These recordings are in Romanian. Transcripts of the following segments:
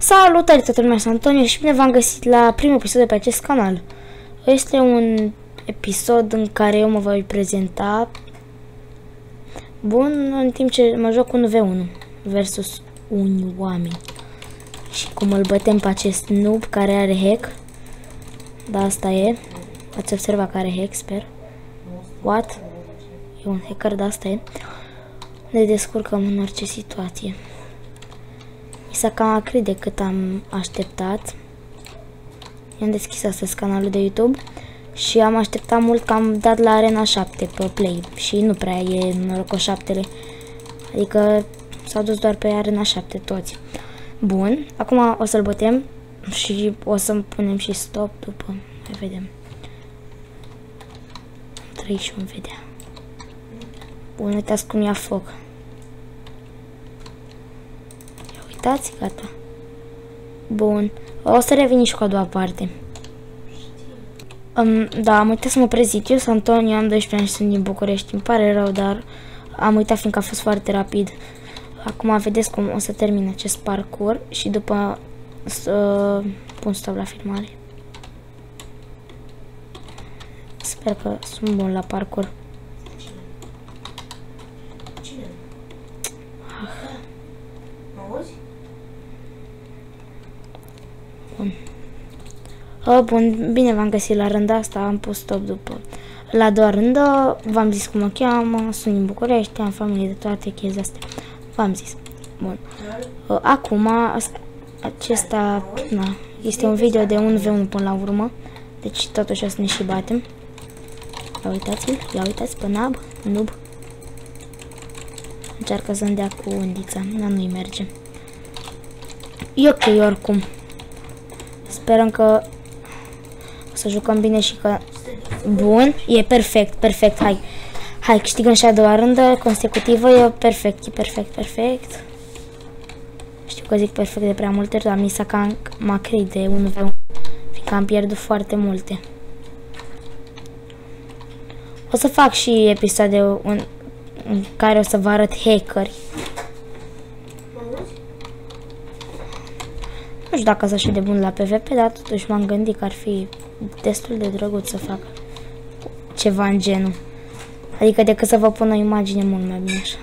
Salutare toată lumea, sunt Antonio și bine v-am găsit la primul episod de pe acest canal. Este un episod în care eu mă voi prezenta. Bun, în timp ce mă joc 1v1 versus unii oameni. Și cum îl bătem pe acest noob care are hack. Da, asta e. Ați observat că are hack, sper. What? E un hacker, da, asta e. Ne descurcăm în orice situație. Mi s-a cam acrit de cât am așteptat. I-am deschis astăzi canalul de YouTube și am așteptat mult că am dat la Arena 7 pe Play și nu prea e norocos 7-le. Adică s-au dus doar pe Arena 7 toți. Bun, acum o să-l bătem și o să-mi punem și stop după. Mai vedem. 31 vedea. Bun, uitați cum ia foc. Uitați, gata. Bun. O să revin și cu a doua parte. Da, am uitat să mă prezint. Eu sunt Antonio, am 12 ani și sunt din București. Îmi pare rău, dar am uitat fiindcă a fost foarte rapid. Acum vedeți cum o să termin acest parcurs și după să pun stop la filmare. Sper că sunt bun la parcurs. Bun, bine v-am găsit la rând asta, am pus stop după. La a doua rândă, v-am zis cum mă cheamă, sunt din București, am familie de toate chestii astea. V-am zis. Bun. Acum, acesta, na, este un video de 1v1 până la urmă, deci totuși o să ne și batem. Ia uitați-l, ia uitați pe noob. Încearcă să-mi dea cu undița, dar nu-i merge. E ok oricum. Sperăm că o să jucăm bine și că... Bun, e perfect, perfect, hai, câștigăm și a doua rândă consecutivă, e perfect, perfect. Știu că zic perfect de prea multe ori, dar mi s-a cam acrit de 1v1, fiindcă am pierdut foarte multe. O să fac și episoade în care o să vă arăt hackeri. Nu știu dacă sunt așa de bun la PvP, dar totuși m-am gândit că ar fi destul de drăguț să fac ceva în genul. Adică decât să vă pun o imagine mult mai bine așa.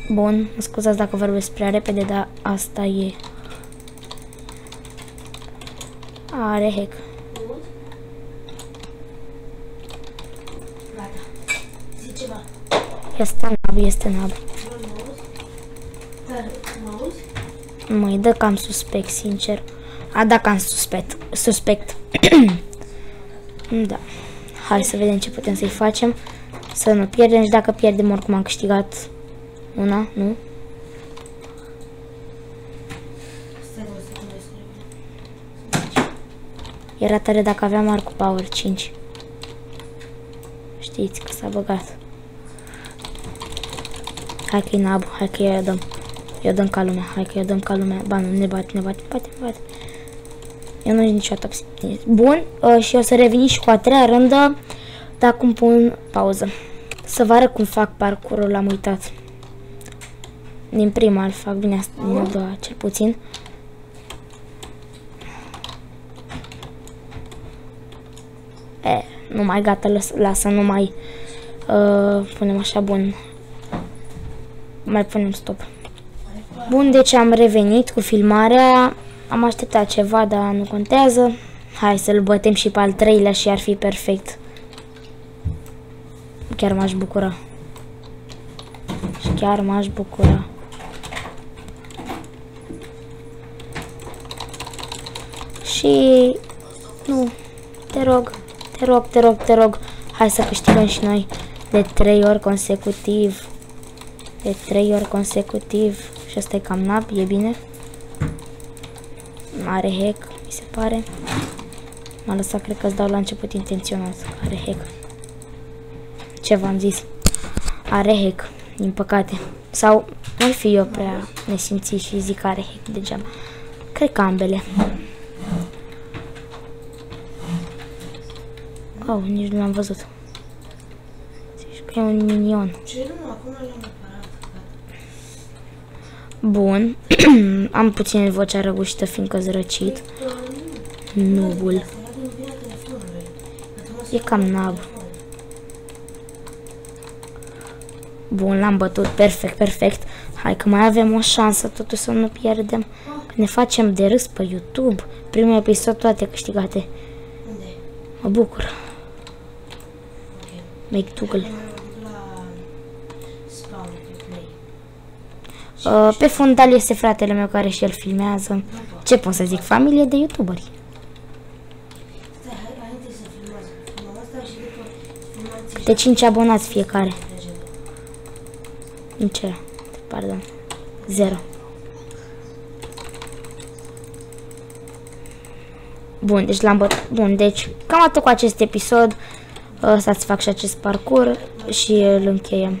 Bun, mă scuzați dacă vorbesc prea repede, dar asta e. Are hack. Este nab. Măi, dă cam suspect, sincer. Da, cam suspect. Da. Hai să vedem ce putem să-i facem. Să nu pierdem și dacă pierdem oricum am câștigat una, nu? Era tare dacă aveam arcul power 5. Știți că s-a băgat. Hai că-i nab, hai că i-o dăm. Eu dăm ca lumea, hai că eu dăm ca lumea. Ba, nu, ne bate. Eu nu-i niciodată abținut. Bun, și o să reveni și cu a treia rândă, dar acum pun pauză. Să vă arăt cum fac parcurul, l-am uitat. Din prima îl fac bine, asta din a doua, cel puțin. Nu mai gata, lasă, nu mai punem așa, bun. Mai punem stop. Bun, deci am revenit cu filmarea. Am așteptat ceva, dar nu contează. Hai să-l bătem și pe al treilea și ar fi perfect. Chiar m-aș bucura. Și... Nu, te rog. Hai să câștigăm și noi de 3 ori consecutiv. Și asta e cam nab, e bine. Are hack, mi se pare. M-a lăsat, cred că îți dau la început intenționat. Are hack. Ce v-am zis? Are hack, din păcate. Sau nu fi eu prea nesimțit și zic că are hack degeaba. Cred că ambele. Oh, nici nu l-am văzut. Zici că e un minion. Bun. Am puțin vocea răgușită fiindcă-s răcit. Nubul. E cam nab. Bun, l-am bătut. Perfect, perfect. Hai că mai avem o șansă totuși să nu pierdem. Că ne facem de râs pe YouTube. Primul episod toate câștigate. Mă bucur. McDougal. Pe fundal este fratele meu care și el filmează. Ce pot să zic? Familie de youtuberi. De 5 abonați fiecare. În ce? Pardon. 0. Bun, deci l-am bătut. Bun, deci cam atât cu acest episod. Să-ți fac și acest parcurs și îl încheiem.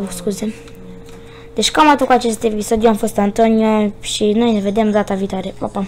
Scuze. Deci cam atât cu acest episod. Eu am fost Antonio și noi ne vedem data viitoare. Pa, pa!